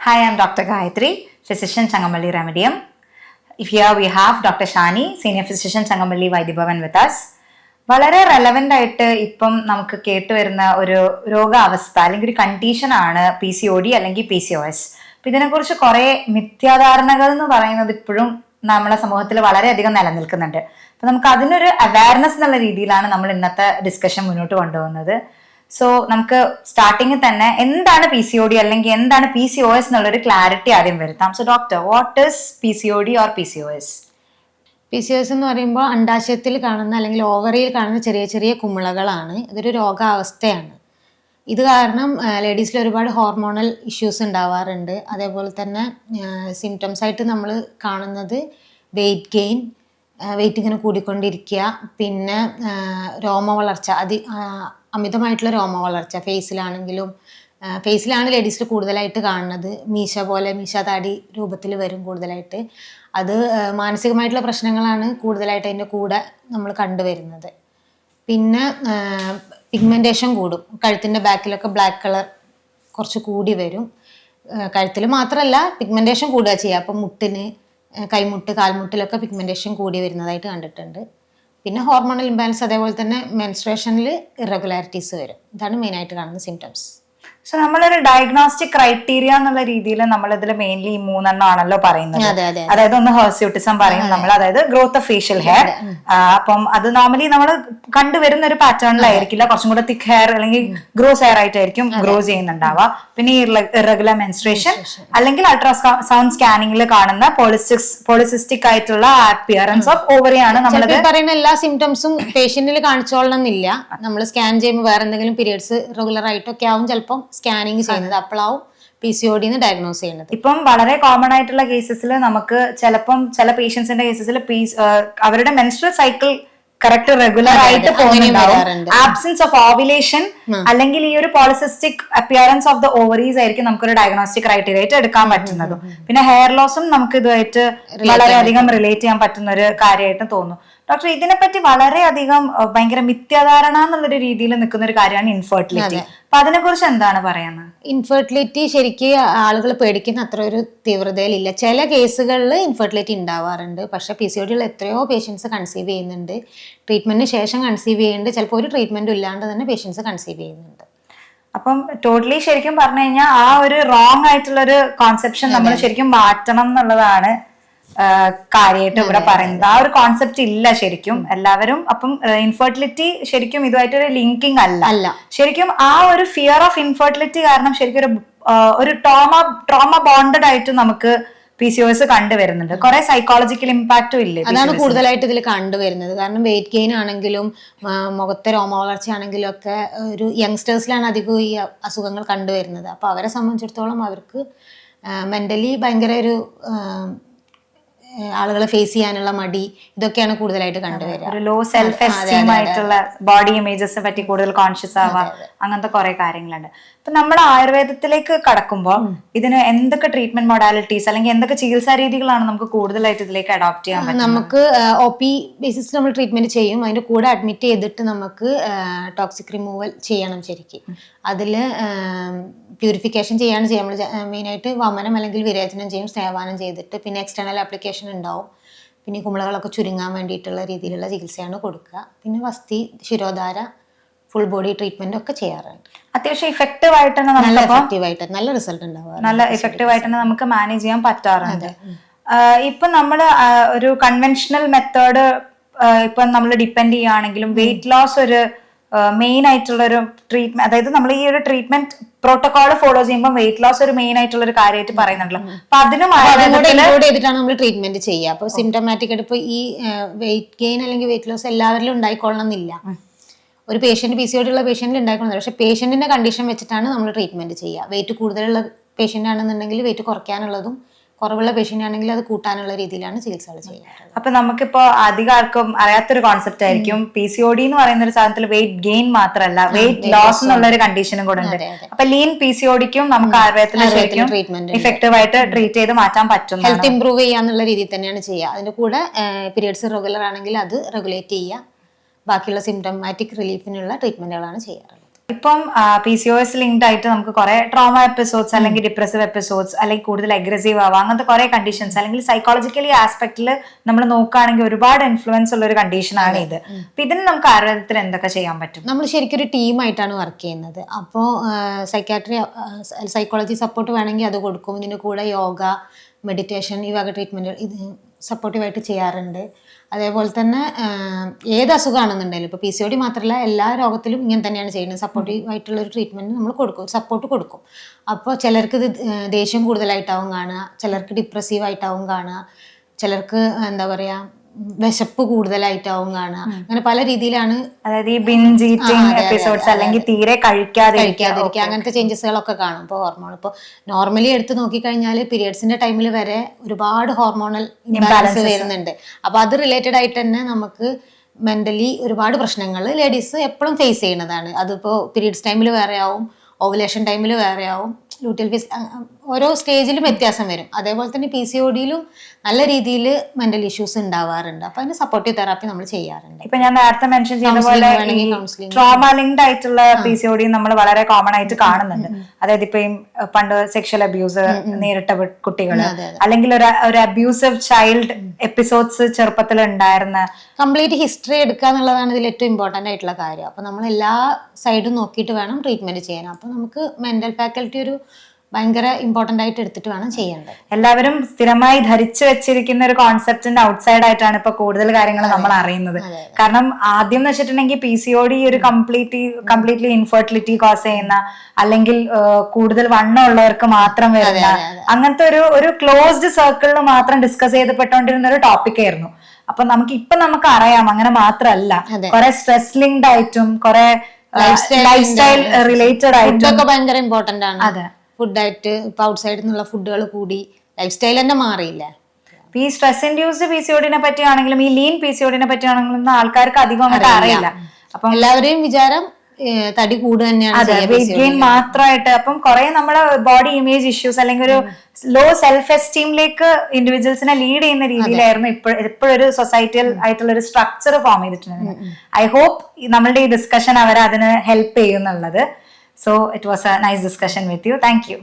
Hi, I'm Dr. Gayatri, physician Changamalli Remedium. Here we have Dr. Shani, senior physician Changamalli Vaidibhavan with us. വളരെ relevant ആയിട്ട് ഇപ്പം നമുക്ക് കേട്ടുവരുന്ന ഒരു രോഗാവസ്ഥ അല്ലെങ്കിൽ ഒരു കണ്ടീഷൻ ആണ് PCOD അല്ലെങ്കിൽ PCOS. അപ്പൊ ഇതിനെക്കുറിച്ച് കുറെ മിഥ്യാധാരണകൾ എന്ന് പറയുന്നത് ഇപ്പോഴും നമ്മുടെ സമൂഹത്തിൽ വളരെയധികം നിലനിൽക്കുന്നുണ്ട്. അപ്പൊ നമുക്ക് അതിനൊരു അവയർനെസ് എന്നുള്ള രീതിയിലാണ് നമ്മൾ ഇന്നത്തെ ഡിസ്കഷൻ മുന്നോട്ട് കൊണ്ടുപോകുന്നത്. സോ നമുക്ക് സ്റ്റാർട്ടിങ്ങിൽ തന്നെ എന്താണ് PCOD അല്ലെങ്കിൽ എന്താണ് PCOS എന്നുള്ളൊരു ക്ലാരിറ്റി ആദ്യം വരുത്താം. So doctor, what is PCOD or PCOS? PCOS എന്ന് പറയുമ്പോൾ അണ്ടാശയത്തിൽ കാണുന്ന അല്ലെങ്കിൽ ഓവറിയിൽ കാണുന്ന ചെറിയ ചെറിയ കുമിളകളാണ്. ഇതൊരു രോഗാവസ്ഥയാണ്. ഇത് കാരണം ലേഡീസിൽ ഒരുപാട് ഹോർമോണൽ ഇഷ്യൂസ് ഉണ്ടാവാറുണ്ട്. അതേപോലെ തന്നെ സിംറ്റംസ് ആയിട്ട് നമ്മൾ കാണുന്നത് വെയിറ്റ് ഗെയിൻ, വെയിറ്റ് ഇങ്ങനെ കൂടിക്കൊണ്ടിരിക്കുക, പിന്നെ രോമ വളർച്ച, അമിതമായിട്ടുള്ള രോമ വളർച്ച ഫേസിലാണ് ലേഡീസിൽ കൂടുതലായിട്ട് കാണുന്നത്. മീശ താടി രൂപത്തിൽ വരും കൂടുതലായിട്ട്. അത് മാനസികമായിട്ടുള്ള പ്രശ്നങ്ങളാണ് കൂടുതലായിട്ട് അതിൻ്റെ കൂടെ നമ്മൾ കണ്ടുവരുന്നത്. പിന്നെ പിഗ്മെൻറ്റേഷൻ കൂടും. കഴുത്തിൻ്റെ ബാക്കിലൊക്കെ ബ്ലാക്ക് കളർ കുറച്ച് കൂടി വരും. കഴുത്തിൽ മാത്രമല്ല പിഗ്മെൻറ്റേഷൻ കൂടുക ചെയ്യുക. അപ്പം മുട്ടിന്, കൈമുട്ട്, കാൽമുട്ടിലൊക്കെ പിഗ്മെൻറ്റേഷൻ കൂടി വരുന്നതായിട്ട് കണ്ടിട്ടുണ്ട്. പിന്നെ ഹോർമോണൽ ഇംബാലൻസ്, അതേപോലെ തന്നെ മെൻസ്ട്രേഷനിൽ ഇറഗുലാരിറ്റീസ് വരും. ഇതാണ് മെയിനായിട്ട് കാണുന്ന സിംറ്റംസ്. സോ നമ്മളൊരു ഡയഗ്നോസ്റ്റിക് ക്രൈറ്റീരിയ എന്നുള്ള രീതിയിൽ നമ്മൾ ഇതിൽ മെയിൻലി ഈ 3 ആണല്ലോ പറയുന്നത്. അതായത് ഒന്ന് ഹെർസ്യൂട്ടിസം പറയും നമ്മൾ, അതായത് ഗ്രോത്ത് ഓഫ് ഫേഷ്യൽ ഹെയർ. അപ്പം അത് നോർമലി നമ്മൾ കണ്ടുവരുന്ന ഒരു പാറ്റേണിലായിരിക്കില്ല. കുറച്ചും കൂടെ തിക്ക് ഹെയർ അല്ലെങ്കിൽ ഗ്രോസ് ഹെയർ ആയിട്ടായിരിക്കും ഗ്രോ ചെയ്യുന്നുണ്ടാവുക. പിന്നെ ഇറഗുലർ മെൻസ്ട്രേഷൻ അല്ലെങ്കിൽ അൾട്രാസൗണ്ട് സ്കാനിങ്ങിൽ കാണുന്ന പോളിസിസ്റ്റിക് ആയിട്ടുള്ള അപ്പിയറൻസ് ഓഫ് ഓവറി ആണ് നമ്മൾ പറയുന്ന എല്ലാ സിംറ്റംസും പേഷ്യന്റിൽ കാണിച്ചോളണമെന്നില്ല. നമ്മൾ സ്കാൻ ചെയ്യുമ്പോൾ വേറെ എന്തെങ്കിലും പീരിയഡ്സ് റെഗുലർ ആയിട്ടൊക്കെ ആവും ചിലപ്പം സ്കാനിങ് ചെയ്യുന്നത്. അപ്പോഴാവും PCOD ഡയഗ്നോസ് ചെയ്യുന്നത്. ഇപ്പം വളരെ കോമൺ ആയിട്ടുള്ള കേസസിൽ നമുക്ക് ചിലപ്പം ചില പേഷ്യൻസിന്റെ കേസസിൽ അവരുടെ മെൻസ്ട്രൽ സൈക്കിൾ കറക്റ്റ് റെഗുലർ ആയിട്ട് പോകുന്നുണ്ടാവും. ആബ്സെൻസ് ഓഫ് ഓവുലേഷൻ അല്ലെങ്കിൽ ഈ ഒരു polycystic appearance of the ovaries ആയിരിക്കും നമുക്കൊരു ഡയഗ്നോസ്റ്റിക് ക്രൈറ്റീരിയ ആയിട്ട് എടുക്കാൻ പറ്റുന്നതും. പിന്നെ ഹെയർ ലോസും നമുക്ക് ഇതുമായിട്ട് വളരെയധികം റിലേറ്റ് ചെയ്യാൻ പറ്റുന്ന ഒരു കാര്യമായിട്ട് തോന്നുന്നു. ഡോക്ടർ, ഇതിനെപ്പറ്റി വളരെയധികം ഭയങ്കര മിഥ്യാധാരണ എന്നുള്ളൊരു രീതിയിൽ നിൽക്കുന്ന ഒരു കാര്യമാണ് ഇൻഫെർട്ടിലിറ്റി. അപ്പൊ അതിനെ കുറിച്ച് എന്താണ് പറയുന്നത്? ഇൻഫെർട്ടിലിറ്റി ശരിക്കും ആളുകൾ പേടിക്കുന്ന അത്ര ഒരു തീവ്രതയിലില്ല. ചില കേസുകളിൽ ഇൻഫെർട്ടിലിറ്റി ഉണ്ടാവാറുണ്ട്. പക്ഷെ PCOD ഉള്ള എത്രയോ പേഷ്യൻസ് കൺസീവ് ചെയ്യുന്നുണ്ട്. ട്രീറ്റ്മെന്റിന് ശേഷം കൺസീവ് ചെയ്യുന്നുണ്ട്. ചിലപ്പോൾ ഒരു ട്രീറ്റ്മെന്റും ഇല്ലാണ്ട് തന്നെ പേഷ്യൻസ് കൺസീവ് ചെയ്യുന്നുണ്ട്. അപ്പം ടോട്ടലി ശരിക്കും പറഞ്ഞു കഴിഞ്ഞാൽ ആ ഒരു റോങ് ആയിട്ടുള്ള ഒരു കോൺസെപ്ഷൻ നമ്മൾ ശരിക്കും മാറ്റണം എന്നുള്ളതാണ് കാര്യമായിട്ട് ഇവിടെ പറയുന്നത്. ആ ഒരു കോൺസെപ്റ്റ് ഇല്ല ശരിക്കും എല്ലാവരും. അപ്പം ഇൻഫെർട്ടിലിറ്റി ശരിക്കും ഇതുമായിട്ടൊരു ലിങ്കിങ് അല്ല. ശരിക്കും ആ ഒരു ഫിയർ ഓഫ് ഇൻഫെർട്ടിലിറ്റി കാരണം ശരിക്കും ഒരു ട്രോമ ബോണ്ടഡ് ആയിട്ട് നമുക്ക് PCOS കണ്ടുവരുന്നുണ്ട്. കുറെ സൈക്കോളജിക്കൽ ഇമ്പാക്റ്റും ഇല്ലേ? അതാണ് കൂടുതലായിട്ട് ഇതിൽ കണ്ടുവരുന്നത്. കാരണം വെയിറ്റ് ഗെയിൻ ആണെങ്കിലും മുഖത്തെ രോമ വളർച്ച ആണെങ്കിലും ഒക്കെ ഒരു യങ്സ്റ്റേഴ്സിലാണ് അധികം ഈ അസുഖങ്ങൾ കണ്ടുവരുന്നത്. അപ്പോൾ അവരെ സംബന്ധിച്ചിടത്തോളം അവർക്ക് മെന്റലി ഭയങ്കര ഒരു ആളുകളെ ഫേസ് ചെയ്യാനുള്ള മടി, ഇതൊക്കെയാണ് കൂടുതലായിട്ട് കണ്ടുവരിക. ഒരു ലോ സെൽഫ് എസ്റ്റീം ആയിട്ടുള്ള ബോഡി ഇമേജസിനെ പറ്റി കൂടുതൽ കോൺഷ്യസ് ആവാം, അങ്ങനത്തെ കുറെ കാര്യങ്ങളുണ്ട്. ഇപ്പൊ നമ്മൾ ആയുർവേദത്തിലേക്ക് കടക്കുമ്പോൾ ഇതിന് എന്തൊക്കെ ട്രീറ്റ്മെന്റ് മൊഡാലിറ്റീസ് അല്ലെങ്കിൽ എന്തൊക്കെ ചികിത്സാ രീതികളാണ് നമുക്ക് കൂടുതലായിട്ട് ഇതിലേക്ക് അഡോപ്റ്റ് ചെയ്യാൻ പറ്റുന്നത്? നമുക്ക് OP ബേസിസിൽ നമ്മൾ ട്രീറ്റ്മെന്റ് ചെയ്യും. അതിന്റെ കൂടെ അഡ്മിറ്റ് ചെയ്തിട്ട് നമുക്ക് ടോക്സിക് റിമൂവൽ ചെയ്യണം. ശരിക്കും അതിൽ പ്യൂരിഫിക്കേഷൻ ചെയ്യാണ് ചെയ്യുക. നമ്മൾ മെയിനായിട്ട് വമനം അല്ലെങ്കിൽ വിരേചനം ചെയ്യും, സ്നേഹപാനം ചെയ്തിട്ട്. പിന്നെ എക്സ്റ്റേണൽ ആപ്ലിക്കേഷൻ ഉണ്ടാവും. പിന്നെ കുമിളകളൊക്കെ ചുരുങ്ങാൻ വേണ്ടിയിട്ടുള്ള രീതിയിലുള്ള ചികിത്സയാണ് കൊടുക്കുക. പിന്നെ വസ്തി, ശിരോധാര, ഫുൾ ബോഡി ട്രീറ്റ്മെന്റ് ഒക്കെ ചെയ്യാറുണ്ട്. അത്യാവശ്യം ഇഫക്റ്റീവ് ആയിട്ട് തന്നെ നല്ല റിസൾട്ട് ഉണ്ടാവും. നല്ല ഇഫക്റ്റീവ് ആയിട്ട് തന്നെ നമുക്ക് മാനേജ് ചെയ്യാൻ പറ്റാറുണ്ട്. ഇപ്പൊ നമ്മള് ഒരു കൺവെൻഷണൽ മെത്തേഡ് ഇപ്പൊ നമ്മൾ ഡിപ്പെൻഡ് ചെയ്യുകയാണെങ്കിലും വെയിറ്റ് ലോസ് ഒരു മെയിൻ ആയിട്ടുള്ള ഒരു ട്രീറ്റ്മെന്റ്, അതായത് നമ്മൾ ഈ ഒരു ട്രീറ്റ്മെന്റ് പ്രോട്ടോകോൾ ഫോളോ ചെയ്യുമ്പോൾ വെയിറ്റ് ലോസ് ഒരു മെയിൻ ആയിട്ടുള്ള ഒരു കാര്യമായിട്ട് പറയുന്നുണ്ടല്ലോ. അപ്പൊ അതിനും ചെയ്തിട്ടാണ് നമ്മൾ ട്രീറ്റ്മെന്റ് ചെയ്യുക. അപ്പൊ സിംറ്റമാറ്റിക് ആയിട്ട് ഇപ്പൊ ഈ വെയിറ്റ് ഗെയിൻ അല്ലെങ്കിൽ വെയിറ്റ് ലോസ് എല്ലാവരിലും ഉണ്ടായിക്കൊള്ളണം എന്നില്ല. ഒരു പേഷ്യന്റ് PCOD ഉള്ള പേഷ്യന്റിൽ ഉണ്ടായിക്കൊള്ളുന്നത്. പക്ഷെ പേഷ്യന്റിന്റെ കണ്ടീഷൻ വെച്ചിട്ടാണ് നമ്മൾ ട്രീറ്റ്മെന്റ് ചെയ്യുക. വെയിറ്റ് കൂടുതലുള്ള പേഷ്യന്റ് ആണെന്നുണ്ടെങ്കിൽ വെയിറ്റ് കുറയ്ക്കാനുള്ളതും, കുറവുള്ള പേഷ്യന്റ് ആണെങ്കിൽ അത് കൂട്ടാനുള്ള രീതിയിലാണ് ചികിത്സകൾ ചെയ്യുക. അപ്പൊ നമുക്കിപ്പോ അധികം ആർക്കും അറിയാത്തൊരു കോൺസെപ്റ്റ് ആയിരിക്കും PCOD എന്ന് പറയുന്ന ഒരു സാധനത്തിൽ വെയിറ്റ് ഗെയിൻ മാത്രമല്ല വെയിറ്റ് ലോസ് എന്നുള്ള ഒരു കണ്ടീഷനും കൂടെ ഉണ്ട്. അപ്പൊ ലീൻ PCODക്കും നമുക്ക് ആയുർവേദത്തിൽ ട്രീറ്റ്മെന്റ് ഇഫക്റ്റീവ് ആയിട്ട് ട്രീറ്റ് ചെയ്ത് മാറ്റാൻ പറ്റും. ഹെൽത്ത് ഇംപ്രൂവ് ചെയ്യാന്നുള്ള രീതിയിൽ തന്നെയാണ് ചെയ്യുക. അതിന്റെ കൂടെ പീരിയഡ്സ് റെഗുലർ ആണെങ്കിൽ അത് റെഗുലേറ്റ് ചെയ്യുക. ബാക്കിയുള്ള സിംറ്റമാറ്റിക് റിലീഫിനുള്ള ട്രീറ്റ്മെന്റുകളാണ് ചെയ്യാറുള്ളത്. ഇപ്പം PCOS ലിങ്ക്ഡ് ആയിട്ട് നമുക്ക് കുറെ ട്രോമ എപ്പിസോഡ്സ് അല്ലെങ്കിൽ ഡിപ്രസീവ് എപ്പിസോഡ്സ് അല്ലെങ്കിൽ കൂടുതൽ അഗ്രസീവ് ആവാം, അങ്ങനത്തെ കുറെ കണ്ടീഷൻസ് അല്ലെങ്കിൽ സൈക്കോളജിക്കലി ആസ്പെക്ടിൽ നമ്മൾ നോക്കുകയാണെങ്കിൽ ഒരുപാട് ഇൻഫ്ലുവൻസ് ഉള്ള ഒരു കണ്ടീഷനാണ് ഇത്. അപ്പൊ ഇതിന് നമുക്ക് ആയുർവേദത്തിൽ എന്തൊക്കെ ചെയ്യാൻ പറ്റും? നമ്മൾ ശരിക്കും ഒരു ടീമായിട്ടാണ് വർക്ക് ചെയ്യുന്നത്. അപ്പോൾ സൈക്കാട്രി സൈക്കോളജി സപ്പോർട്ട് വേണമെങ്കിൽ അത് കൊടുക്കും. ഇതിന് കൂടെ യോഗ, മെഡിറ്റേഷൻ, ഈ വക ട്രീറ്റ്മെൻറ്റ് ഇത് സപ്പോർട്ടീവായിട്ട് ചെയ്യാറുണ്ട്. അതേപോലെ തന്നെ ഏത് അസുഖമാണെന്നുണ്ടെങ്കിലും ഇപ്പോൾ PCOD മാത്രമല്ല എല്ലാ രോഗത്തിലും ഇങ്ങനെ തന്നെയാണ് ചെയ്യുന്നത്. സപ്പോർട്ടീവായിട്ടുള്ള ഒരു ട്രീറ്റ്മെൻറ്റ് നമ്മൾ കൊടുക്കും, സപ്പോർട്ട് കൊടുക്കും. അപ്പോൾ ചിലർക്ക് ഇത് ദേഷ്യം കൂടുതലായിട്ടാവും കാണുക, ചിലർക്ക് ഡിപ്രസീവായിട്ടാവും കാണുക, ചിലർക്ക് എന്താ പറയുക വിശപ്പ് കൂടുതലായിട്ടാവും കാണുക. അങ്ങനെ പല രീതിയിലാണ്, അതായത് ഈ ബിഞ്ച് ഈറ്റിംഗ് എപ്പിസോഡ്സ് അല്ലെങ്കിൽ തീരെ കഴിക്കാതിരിക്കുക, അങ്ങനത്തെ ചേഞ്ചസുകളൊക്കെ കാണും. ഇപ്പോൾ ഹോർമോൺ ഇപ്പോൾ നോർമലി എടുത്ത് നോക്കിക്കഴിഞ്ഞാൽ പീരിയഡ്സിന്റെ ടൈമിൽ വരെ ഒരുപാട് ഹോർമോണൽ ഇംബാലൻസ് വരുന്നുണ്ട്. അപ്പോൾ അത് റിലേറ്റഡ് ആയിട്ട് തന്നെ നമുക്ക് മെന്റലി ഒരുപാട് പ്രശ്നങ്ങൾ ലേഡീസ് എപ്പോഴും ഫേസ് ചെയ്യുന്നതാണ്. അതിപ്പോൾ പീരിയഡ്സ് ടൈമിൽ വേറെ ആവും, ഓവുലേഷൻ ടൈമിൽ വേറെ ആവും, ലൂട്ടിയൽ ഫേസ്, ഓരോ സ്റ്റേജിലും വ്യത്യാസം വരും. അതേപോലെ തന്നെ PCODയിലും നല്ല രീതിയിൽ മെന്റൽ ഇഷ്യൂസ് ഉണ്ടാവാറുണ്ട്. അപ്പൊ അതിന് സപ്പോർട്ടീവ് തെറാപ്പി നമ്മൾ ചെയ്യാറുണ്ട്. ഇപ്പൊ ഞാൻ നേരത്തെ മെൻഷൻ ചെയ്ത പോലെ ട്രോമ ലിങ്ക്ഡ് ആയിട്ടുള്ള PCOD നമ്മൾ വളരെ കോമൺ ആയിട്ട് കാണുന്നുണ്ട്. അതായത് ഇപ്പൊ പണ്ട് സെക്ഷൽ അബ്യൂസ് നേരിട്ട കുട്ടികള് അല്ലെങ്കിൽ ഒരു അബ്യൂസീവ് ചൈൽഡ് എപ്പിസോഡ്സ് ചെറുപ്പത്തിൽ ഉണ്ടായിരുന്ന കംപ്ലീറ്റ് ഹിസ്റ്ററി എടുക്കുക എന്നുള്ളതാണ് ഇതിൽ ഏറ്റവും ഇമ്പോർട്ടൻ്റ് ആയിട്ടുള്ള കാര്യം. അപ്പൊ നമ്മൾ എല്ലാ സൈഡും നോക്കിയിട്ട് വേണം ട്രീറ്റ്മെന്റ് ചെയ്യാൻ. അപ്പൊ നമുക്ക് മെന്റൽ ഫാക്കൽറ്റി ഒരു ഭയങ്കര ഇമ്പോർട്ടൻ്റ് ആയിട്ട് എടുത്തിട്ട് വേണം ചെയ്യേണ്ടത്. എല്ലാവരും സ്ഥിരമായി ധരിച്ചു വെച്ചിരിക്കുന്ന ഒരു കോൺസെപ്റ്റിന്റെ ഔട്ട്സൈഡ് ആയിട്ടാണ് ഇപ്പൊ കൂടുതൽ കാര്യങ്ങൾ നമ്മൾ അറിയുന്നത്. കാരണം ആദ്യം എന്ന് വെച്ചിട്ടുണ്ടെങ്കിൽ PCOD ഒരു കംപ്ലീറ്റ്ലി ഇൻഫെർട്ടിലിറ്റി കോസ് ചെയ്യുന്ന അല്ലെങ്കിൽ കൂടുതൽ വണ്ണം ഉള്ളവർക്ക് മാത്രം വരുന്ന അങ്ങനത്തെ ഒരു ക്ലോസ്ഡ് സർക്കിളിൽ മാത്രം ഡിസ്കസ് ചെയ്തപ്പെട്ടുകൊണ്ടിരുന്ന ഒരു ടോപ്പിക് ആയിരുന്നു. അപ്പൊ നമുക്ക് അറിയാം അങ്ങനെ മാത്രമല്ല, കുറെ സ്ട്രെസ് ലിങ്ക്ഡ് ആയിട്ടും കുറെ ലൈഫ് സ്റ്റൈൽ റിലേറ്റഡ് ആയിട്ടും ഭയങ്കര ഇമ്പോർട്ടന്റ് ആണ്. അതെ, ഫുഡായിട്ട് ഇപ്പൊ ഔട്ട്സൈഡിൽ നിന്നുള്ള ഫുഡുകൾ കൂടി ലൈഫ് സ്റ്റൈൽ തന്നെ മാറിയില്ല. ഈ സ്ട്രെസ് ഇൻഡ്യൂസ്ഡ് PCODനെ പറ്റിയാണെങ്കിലും ഈ ലീൻ PCODനെ പറ്റിയാണെങ്കിലും ആൾക്കാർക്ക് അധികം അങ്ങോട്ട് അറിയില്ല. അപ്പം എല്ലാവരെയും വിചാരം തടി കൂടുക തന്നെയാണ്, വെയിറ്റ് ഗെയിൻ മാത്രമായിട്ട്. അപ്പം കുറെ നമ്മളെ ബോഡി ഇമേജ് ഇഷ്യൂസ് അല്ലെങ്കിൽ ഒരു ലോ സെൽഫ് എസ്റ്റീമിലേക്ക് ഇൻഡിവിജ്വൽസിനെ ലീഡ് ചെയ്യുന്ന രീതിയിലായിരുന്നു എപ്പോഴൊരു സൊസൈറ്റിയൽ ആയിട്ടുള്ള ഒരു സ്ട്രക്ചർ ഫോം ചെയ്തിട്ടുണ്ട്. ഐ ഹോപ്പ് നമ്മളുടെ ഈ ഡിസ്കഷൻ അവരെ അതിന് help ചെയ്യുന്നുള്ളത്. So it was a nice discussion with you. Thank you.